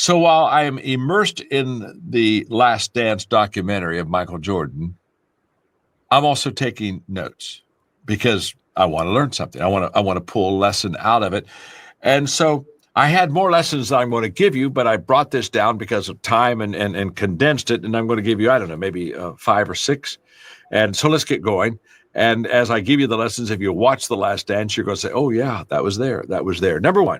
So while I am immersed in the Last Dance documentary of Michael Jordan, I'm also taking notes because I want to learn something. I want to pull a lesson out of it. And so I had more lessons that I'm going to give you, but I brought this down because of time and condensed it. And I'm going to give you, I don't know, maybe 5 or 6. And so let's get going. And as I give you the lessons, if you watch The Last Dance, you're going to say, oh, yeah, that was there. That was there. Number one.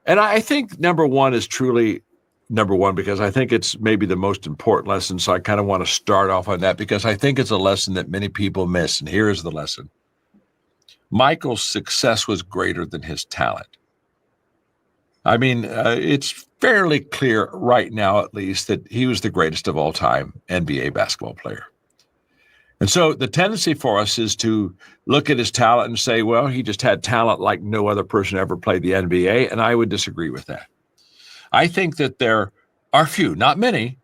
And I think number one is truly number one because I think it's maybe the most important lesson. So I kind of want to start off on that because I think it's a lesson that many people miss. And here is the lesson. Michael's success was greater than his talent. I mean, it's fairly clear right now, at least, that he was the greatest of all time NBA basketball player. And so the tendency for us is to look at his talent and say, well, he just had talent like no other person ever played the NBA. And I would disagree with that. I think that there are few, not many,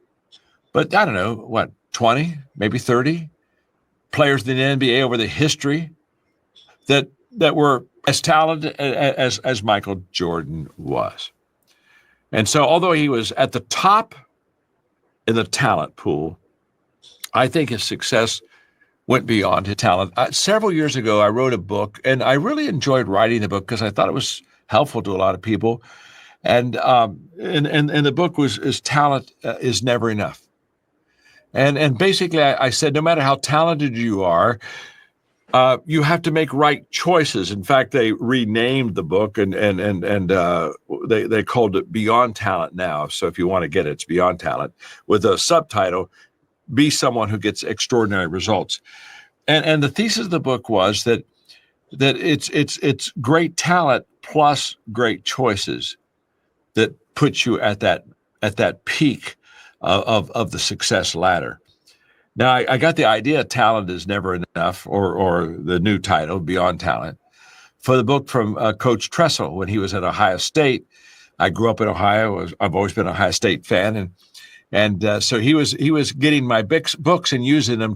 but I don't know, 20, maybe 30 players in the NBA over the history that were as talented as Michael Jordan was. And so although he was at the top in the talent pool, I think his success went beyond his talent. Several years ago, I wrote a book, and I really enjoyed writing the book because I thought it was helpful to a lot of people. And the book is Talent is Never Enough. And basically, I said, no matter how talented you are, you have to make right choices. In fact, they renamed the book and they called it Beyond Talent now. So if you want to get it, it's Beyond Talent with a subtitle, Be Someone Who Gets Extraordinary Results. And the thesis of the book was that it's great talent plus great choices that puts you at that peak of the success ladder. Now, I got the idea Talent is Never Enough, or the new title, Beyond Talent, for the book from Coach Tressel when he was at Ohio State. I grew up in Ohio. I've always been an Ohio State fan. And so he was getting my books and using them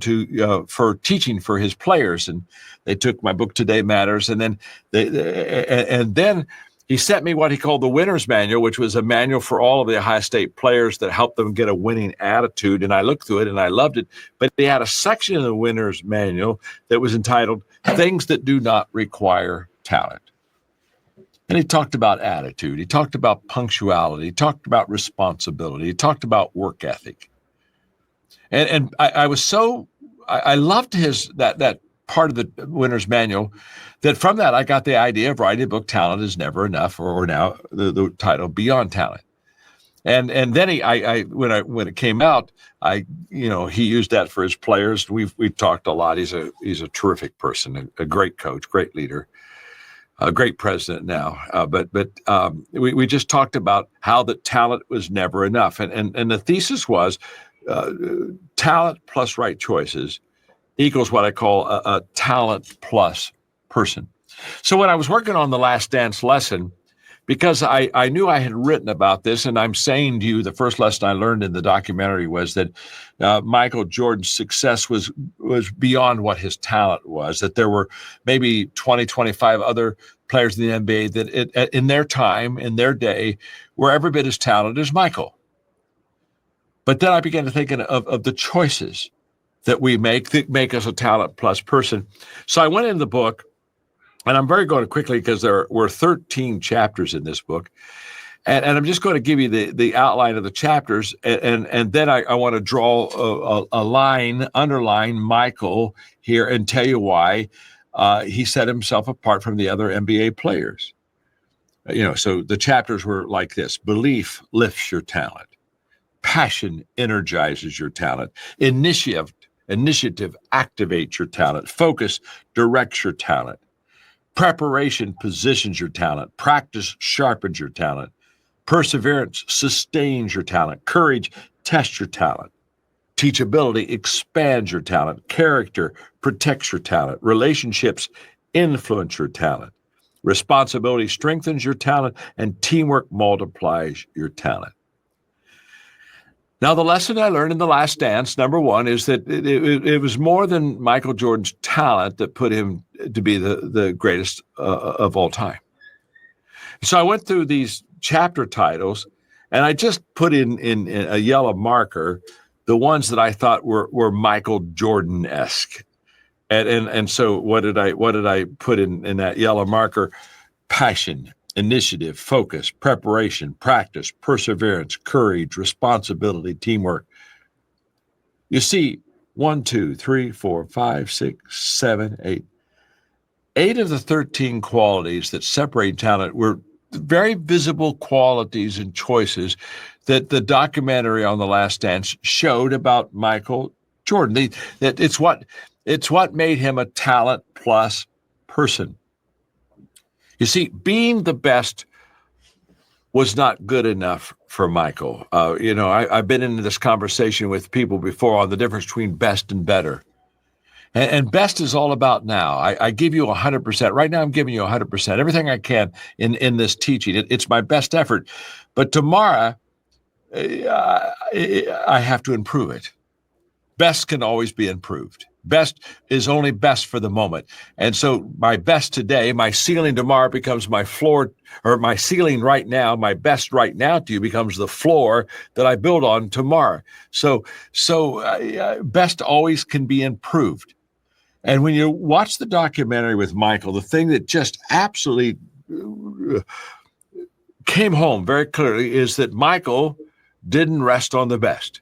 for teaching for his players. And they took my book, Today Matters. And then he sent me what he called the Winner's Manual, which was a manual for all of the Ohio State players that helped them get a winning attitude. And I looked through it and I loved it. But he had a section in the Winner's Manual that was entitled Things That Do Not Require Talent. And he talked about attitude. He talked about punctuality. He talked about responsibility. He talked about work ethic. And I loved that part of the Winner's Manual, that from that I got the idea of writing a book, Talent is Never Enough, or now the title Beyond Talent. And then when it came out, he used that for his players. We've talked a lot. He's a terrific person, a great coach, great leader. A great president now, but we just talked about how the talent was never enough, and the thesis was talent plus right choices equals what I call a talent plus person. So when I was working on the Last Dance lesson, because I knew I had written about this, and I'm saying to you, the first lesson I learned in the documentary was that Michael Jordan's success was beyond what his talent was, that there were maybe 20, 25 other players in the NBA that in their time, in their day, were every bit as talented as Michael. But then I began to think of the choices that we make that make us a talent plus person. So I went into the book, and I'm very going to quickly because there were 13 chapters in this book. And I'm just going to give you the outline of the chapters. And then I want to draw a line, underline Michael here and tell you why he set himself apart from the other NBA players. So the chapters were like this: belief lifts your talent. Passion energizes your talent. Initiative activates your talent. Focus directs your talent. Preparation positions your talent. Practice sharpens your talent. Perseverance sustains your talent. Courage tests your talent. Teachability expands your talent. Character protects your talent. Relationships influence your talent. Responsibility strengthens your talent, and teamwork multiplies your talent. Now, the lesson I learned in The Last Dance, number one, is that it was more than Michael Jordan's talent that put him to be the greatest of all time. So I went through these chapter titles, And I just put in a yellow marker the ones that I thought were Michael Jordan-esque. And so what did I put in that yellow marker? Passion, initiative, focus, preparation, practice, perseverance, courage, responsibility, teamwork. You see, 1, 2, 3, 4, 5, 6, 7, 8. 8 of the 13 qualities that separate talent were very visible qualities and choices that the documentary on The Last Dance showed about Michael Jordan. It's what made him a talent plus person. You see, being the best was not good enough for Michael. I've been in this conversation with people before on the difference between best and better. And best is all about now. I give you 100%. Right now, I'm giving you 100%, everything I can in this teaching. It's my best effort. But tomorrow, I have to improve it. Best can always be improved. Best is only best for the moment. And so my best today, my ceiling tomorrow becomes my floor, or my ceiling right now, my best right now to you becomes the floor that I build on tomorrow. So best always can be improved. And when you watch the documentary with Michael, the thing that just absolutely came home very clearly is that Michael didn't rest on the best.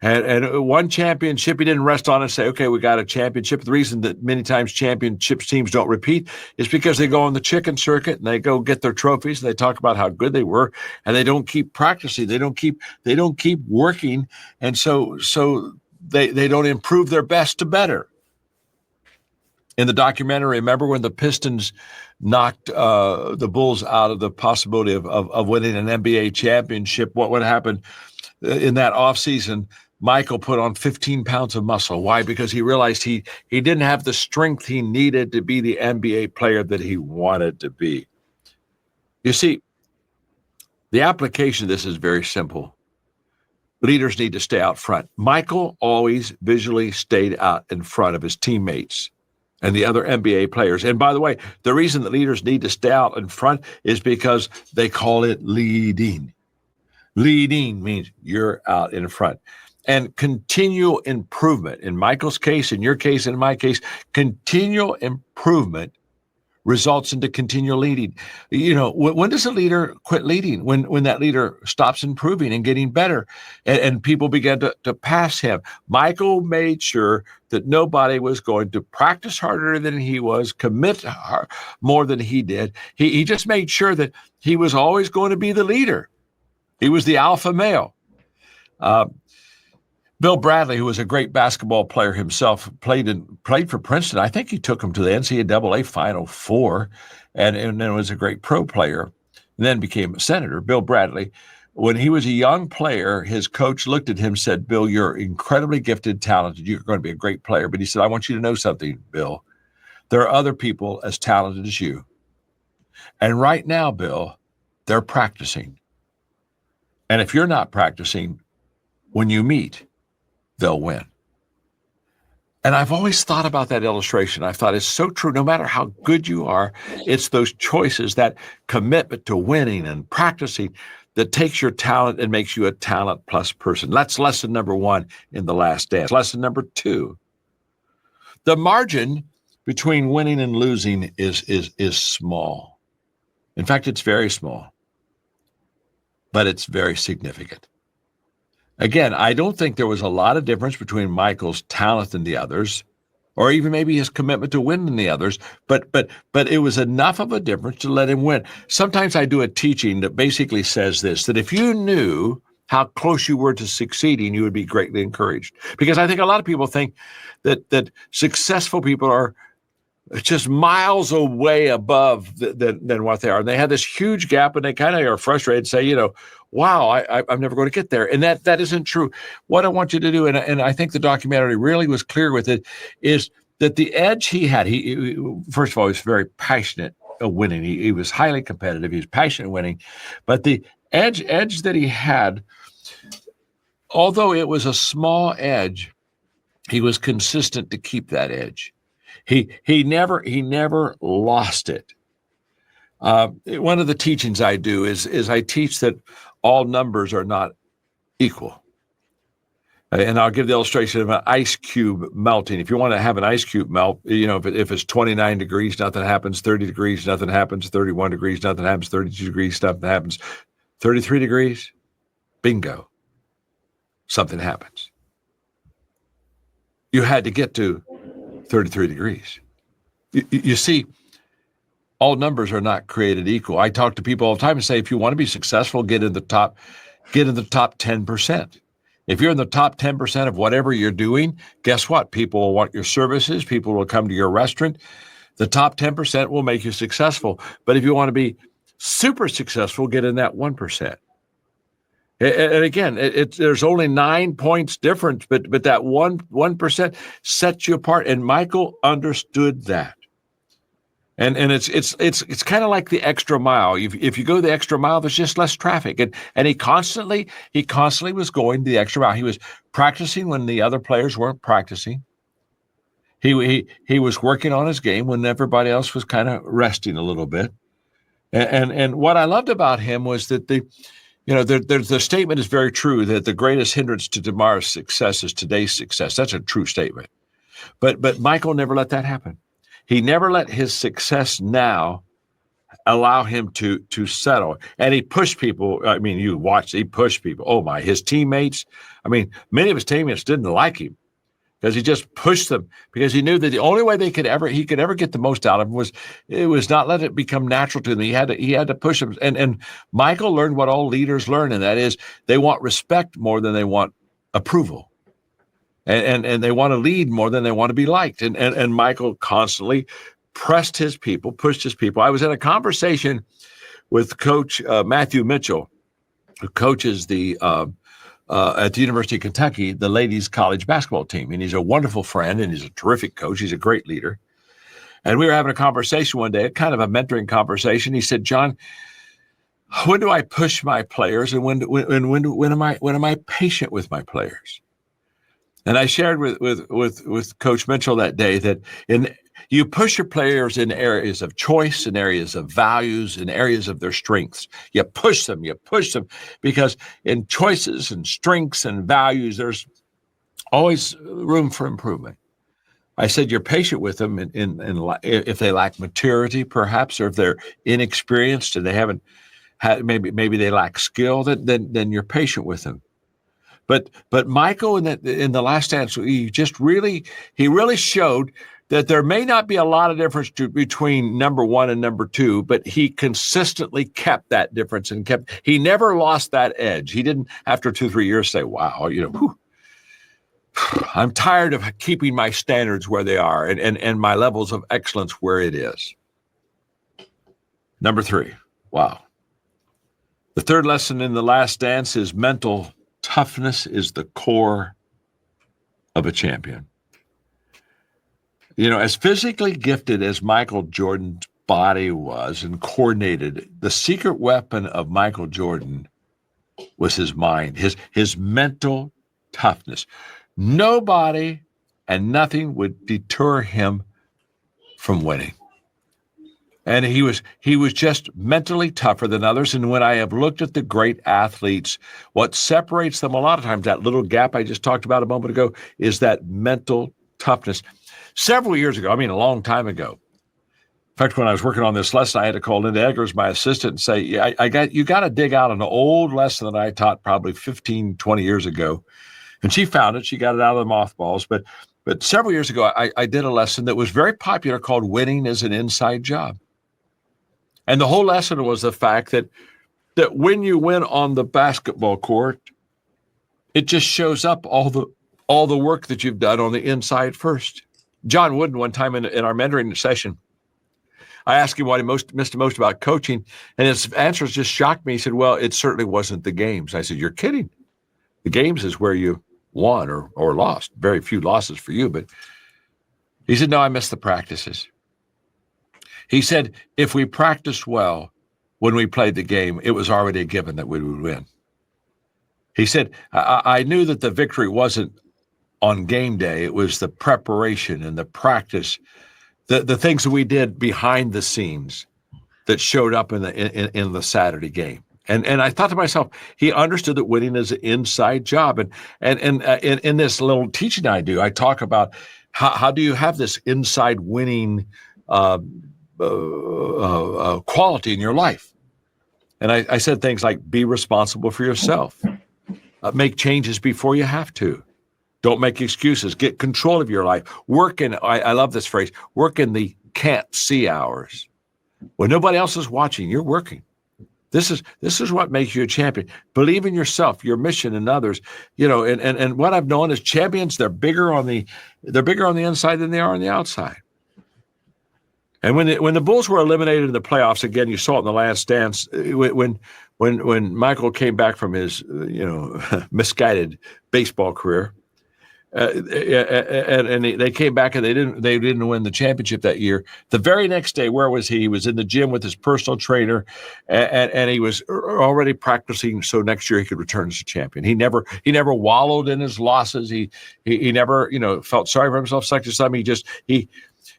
And one championship, he didn't rest on and say, okay, we got a championship. The reason that many times championships teams don't repeat is because they go on the chicken circuit and they go get their trophies and they talk about how good they were and they don't keep practicing. They don't keep working. And so they don't improve their best to better. In the documentary, remember when the Pistons knocked the Bulls out of the possibility of winning an NBA championship? What happened in that offseason? Michael put on 15 pounds of muscle. Why? Because he realized he didn't have the strength he needed to be the NBA player that he wanted to be. You see, the application of this is very simple. Leaders need to stay out front. Michael always visually stayed out in front of his teammates and the other NBA players. And by the way, the reason that leaders need to stay out in front is because they call it leading. Leading means you're out in front. And continual improvement, in Michael's case, in your case, in my case, continual improvement results into continual leading. When does a leader quit leading? When that leader stops improving and getting better and people began to pass him. Michael made sure that nobody was going to practice harder than he was, commit more than he did. He just made sure that he was always going to be the leader. He was the alpha male. Bill Bradley, who was a great basketball player himself, played for Princeton. I think he took him to the NCAA Final Four, and then was a great pro player, and then became a senator. Bill Bradley, when he was a young player, his coach looked at him and said, "Bill, you're incredibly gifted, talented. You're going to be a great player." But he said, "I want you to know something, Bill. There are other people as talented as you. And right now, Bill, they're practicing. And if you're not practicing, when you meet, they'll win." And I've always thought about that illustration. I thought it's so true. No matter how good you are, it's those choices, that commitment to winning and practicing that takes your talent and makes you a talent plus person. That's lesson number 1 in The Last Dance. Lesson number 2, the margin between winning and losing is small. In fact, it's very small, but it's very significant. Again, I don't think there was a lot of difference between Michael's talent and the others, or even maybe his commitment to win than the others, but it was enough of a difference to let him win. Sometimes I do a teaching that basically says this, that if you knew how close you were to succeeding, you would be greatly encouraged. Because I think a lot of people think that successful people are just miles away above than what they are. And they have this huge gap and they kind of are frustrated and say, wow, I'm never going to get there. And that isn't true. What I want you to do, and I think the documentary really was clear with it, is that the edge he had, he first of all, he was very passionate at winning. He was highly competitive. He was passionate at winning. But the edge that he had, although it was a small edge, he was consistent to keep that edge. He never lost it. One of the teachings I do is I teach that all numbers are not equal. And I'll give the illustration of an ice cube melting. If you want to have an ice cube melt, if it's 29 degrees, nothing happens. 30 degrees, nothing happens. 31 degrees, nothing happens. 32 degrees, nothing happens. 33 degrees, bingo, something happens. You had to get to 33 degrees. You see, all numbers are not created equal. I talk to people all the time and say, if you want to be successful, get in the top 10%. If you're in the top 10% of whatever you're doing, guess what? People will want your services. People will come to your restaurant. The top 10% will make you successful. But if you want to be super successful, get in that 1%. And again, there's only 9 points difference, but that 1% sets you apart. And Michael understood that. And it's kind of like the extra mile. If you go the extra mile, there's just less traffic. And he constantly was going the extra mile. He was practicing when the other players weren't practicing. He was working on his game when everybody else was kind of resting a little bit. And what I loved about him was that the statement is very true that the greatest hindrance to tomorrow's success is today's success. That's a true statement. But Michael never let that happen. He never let his success now allow him to settle. And he pushed people. I mean, you watch, he pushed people. Oh my, his teammates. I mean, many of his teammates didn't like him because he just pushed them because he knew that the only way he could ever get the most out of them was not let it become natural to them. He had to push them. And Michael learned what all leaders learn, and that is they want respect more than they want approval. And they want to lead more than they want to be liked. And Michael constantly pushed his people. I was in a conversation with Coach Matthew Mitchell, who coaches at the University of Kentucky, the ladies' college basketball team. And he's a wonderful friend, and he's a terrific coach. He's a great leader. And we were having a conversation one day, kind of a mentoring conversation. He said, John, when do I push my players, and when am I patient with my players? And I shared with Coach Mitchell that day that you push your players in areas of choice, in areas of values, in areas of their strengths. You push them because in choices and strengths and values, there's always room for improvement. I said you're patient with them if they lack maturity, perhaps, or if they're inexperienced and they haven't had maybe they lack skill. Then you're patient with them. But Michael in the last dance, he really showed that there may not be a lot of difference between number one and number two, but he consistently kept that difference he never lost that edge. He didn't, after 2-3 years, say, wow, I'm tired of keeping my standards where they are and my levels of excellence where it is. Number 3, wow. The third lesson in The Last Dance is mental toughness is the core of a champion. As physically gifted as Michael Jordan's body was and coordinated, the secret weapon of Michael Jordan was his mind, his mental toughness. Nobody and nothing would deter him from winning. And he was just mentally tougher than others. And when I have looked at the great athletes, what separates them a lot of times, that little gap I just talked about a moment ago, is that mental toughness. Several years ago, a long time ago, in fact, when I was working on this lesson, I had to call Linda Eggers, my assistant, and say, you got to dig out an old lesson that I taught probably 15, 20 years ago. And she found it. She got it out of the mothballs. But several years ago, I did a lesson that was very popular called Winning is an Inside Job. And the whole lesson was the fact that when you win on the basketball court, it just shows up all the work that you've done on the inside first. John Wooden, one time in our mentoring session, I asked him what he missed most about coaching, and his answers just shocked me. He said, well, it certainly wasn't the games. I said, you're kidding. The games is where you won or lost. Very few losses for you. But he said, no, I missed the practices. He said, if we practiced well when we played the game, it was already a given that we would win. He said, I knew that the victory wasn't on game day. It was the preparation and the practice, the things that we did behind the scenes that showed up in the Saturday game. And I thought to myself, he understood that winning is an inside job. And in this little teaching I do, I talk about how do you have this inside winning quality in your life. And I said things like, be responsible for yourself. Make changes before you have to. Don't make excuses. Get control of your life. Work in, I love this phrase, work in the can't see hours. When nobody else is watching, you're working. This is what makes you a champion. Believe in yourself, your mission, and others. And what I've known is champions, they're bigger on the inside than they are on the outside. And when the Bulls were eliminated in the playoffs, again, you saw it in the last dance, when Michael came back from his misguided baseball career, and they came back and they didn't win the championship that year. The very next day, where was he? He was in the gym with his personal trainer, and he was already practicing so next year he could return as a champion. He never wallowed in his losses. He never felt sorry for himself.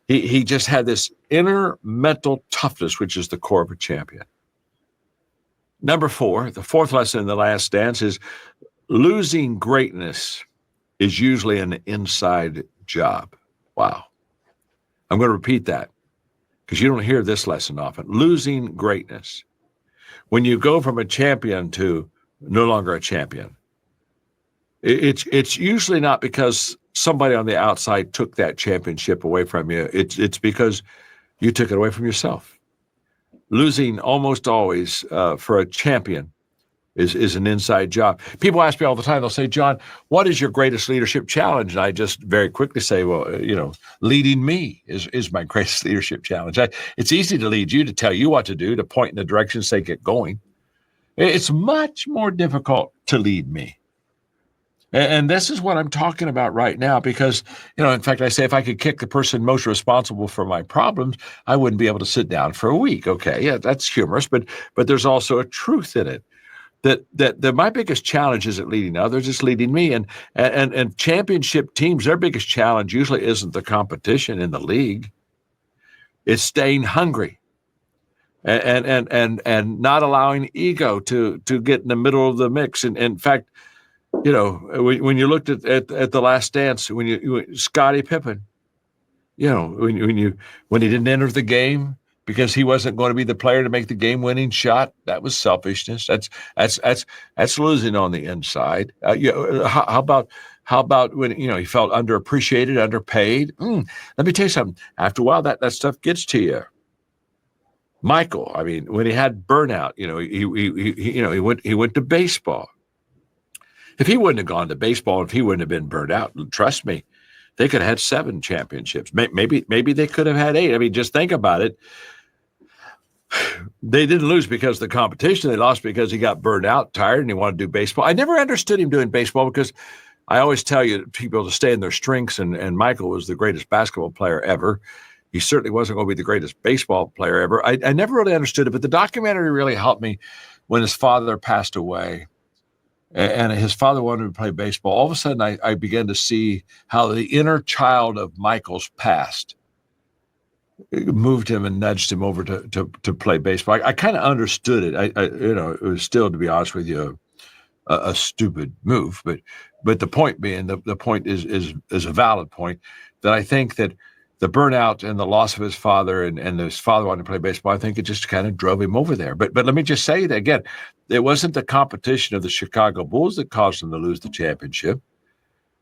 He just had this inner mental toughness, which is the core of a champion. Number 4, the fourth lesson in the last dance is losing greatness is usually an inside job. Wow. I'm going to repeat that because you don't hear this lesson often. Losing greatness. When you go from a champion to no longer a champion, it's usually not because somebody on the outside took that championship away from you. It's because you took it away from yourself. Losing almost always for a champion is an inside job. People ask me all the time, they'll say, John, what is your greatest leadership challenge? And I just very quickly say, well, leading me is my greatest leadership challenge. It's easy to lead you, to tell you what to do, to point in the direction, say, get going. It's much more difficult to lead me. And this is what I'm talking about right now, because, in fact, I say if I could kick the person most responsible for my problems, I wouldn't be able to sit down for a week. Okay, yeah, that's humorous, but there's also a truth in it. That my biggest challenge isn't leading others, it's leading me. And championship teams, their biggest challenge usually isn't the competition in the league. It's staying hungry and not allowing ego to get in the middle of the mix. And in fact, when you looked at the last dance, when Scottie Pippen, when he didn't enter the game because he wasn't going to be the player to make the game-winning shot, that was selfishness. That's losing on the inside. How about when he felt underappreciated, underpaid? Let me tell you something. After a while, that stuff gets to you. Michael, I mean, when he had burnout, he went to baseball. If he wouldn't have gone to baseball, if he wouldn't have been burned out, trust me, they could have had 7 championships. Maybe they could have had 8. I mean, just think about it. They didn't lose because of the competition. They lost because he got burned out, tired, and he wanted to do baseball. I never understood him doing baseball because I always tell you people to stay in their strengths, and Michael was the greatest basketball player ever. He certainly wasn't going to be the greatest baseball player ever. I never really understood it, but the documentary really helped me when his father passed away. And his father wanted to play baseball. All of a sudden, I began to see how the inner child of Michael's past moved him and nudged him over to play baseball. I kind of understood it. It was still, to be honest with you, a stupid move. But the point being, the point is a valid point, that I think that the burnout and the loss of his father and his father wanting to play baseball, I think it just kind of drove him over there. But let me just say that again, it wasn't the competition of the Chicago Bulls that caused them to lose the championship.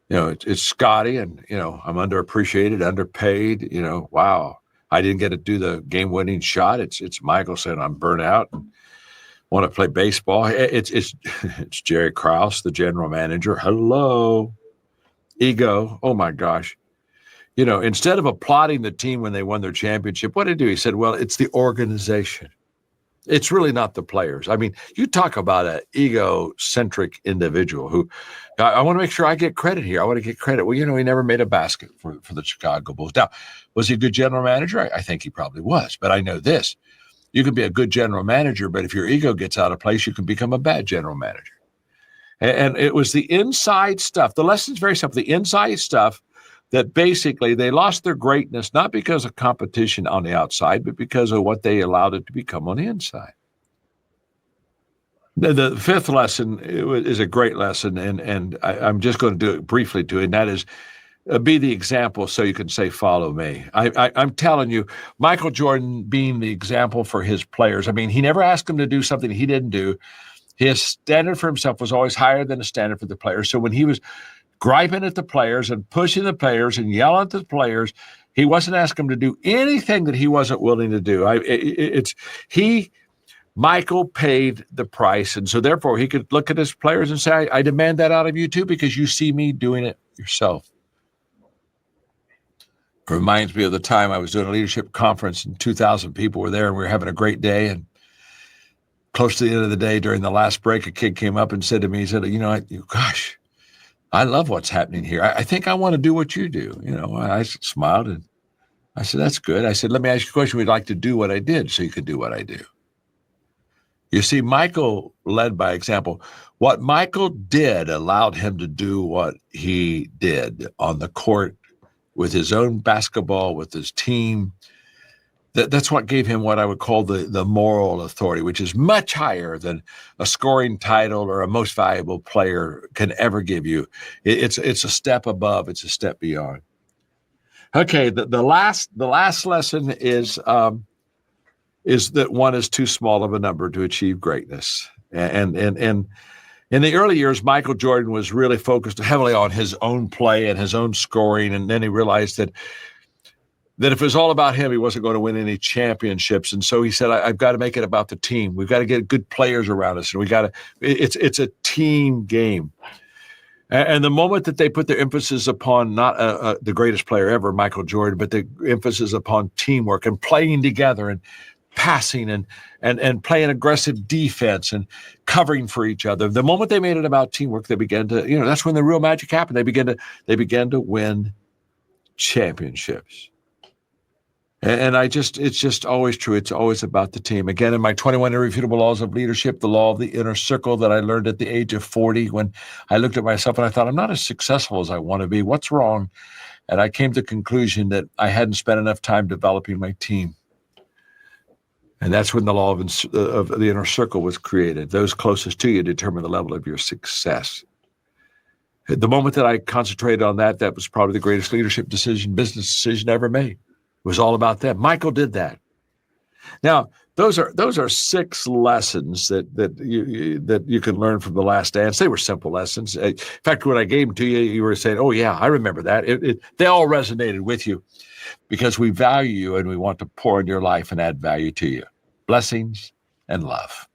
It's Scottie, and, I'm underappreciated, underpaid, wow. I didn't get to do the game-winning shot. It's Michael saying I'm burnt out and want to play baseball. It's Jerry Krause, the general manager. Hello. Ego. Oh, my gosh. Instead of applauding the team when they won their championship, what did he do? He said, well, it's the organization. It's really not the players. I mean, you talk about an egocentric individual who, I want to make sure I get credit here. I want to get credit. Well, he never made a basket for the Chicago Bulls. Now, was he a good general manager? I think he probably was. But I know this. You can be a good general manager, but if your ego gets out of place, you can become a bad general manager. And it was the inside stuff. The lesson's very simple. The inside stuff that basically they lost their greatness, not because of competition on the outside, but because of what they allowed it to become on the inside. The fifth lesson is a great lesson, and I'm just going to do it briefly to it, and that is be the example so you can say, follow me. I'm telling you, Michael Jordan being the example for his players. I mean, he never asked them to do something he didn't do. His standard for himself was always higher than the standard for the players. So when he was griping at the players and pushing the players and yelling at the players, he wasn't asking them to do anything that he wasn't willing to do. Michael paid the price, and so therefore he could look at his players and say, I demand that out of you too, because you see me doing it yourself. It reminds me of the time I was doing a leadership conference and 2,000 people were there and we were having a great day. And close to the end of the day, during the last break, a kid came up and said to me, he said, gosh, I love what's happening here. I think I want to do what you do. I smiled and I said, that's good. I said, let me ask you a question. We'd like to do what I did so you could do what I do. You see, Michael led by example. What Michael did allowed him to do what he did on the court with his own basketball, with his team. That's what gave him what I would call the moral authority, which is much higher than a scoring title or a most valuable player can ever give you. It's a step above. It's a step beyond. Okay, the last lesson is that one is too small of a number to achieve greatness. And in the early years, Michael Jordan was really focused heavily on his own play and his own scoring, and then he realized that if it was all about him, he wasn't going to win any championships. And so he said, I've got to make it about the team. We've got to get good players around us, and it's a team game. And the moment that they put their emphasis upon not the greatest player ever, Michael Jordan, but the emphasis upon teamwork and playing together and passing and playing aggressive defense and covering for each other, the moment they made it about teamwork, they began to, that's when the real magic happened. They began to win championships. And it's just always true. It's always about the team. Again, in my 21 Irrefutable Laws of Leadership, the law of the inner circle that I learned at the age of 40, when I looked at myself and I thought, I'm not as successful as I want to be. What's wrong? And I came to the conclusion that I hadn't spent enough time developing my team. And that's when the law of the inner circle was created. Those closest to you determine the level of your success. The moment that I concentrated on that was probably the greatest leadership decision, business decision ever made. It was all about them. Michael did that. Now, those are 6 lessons that you can learn from The Last Dance. They were simple lessons. In fact, when I gave them to you, you were saying, "Oh yeah, I remember that." They all resonated with you because we value you and we want to pour into your life and add value to you. Blessings and love.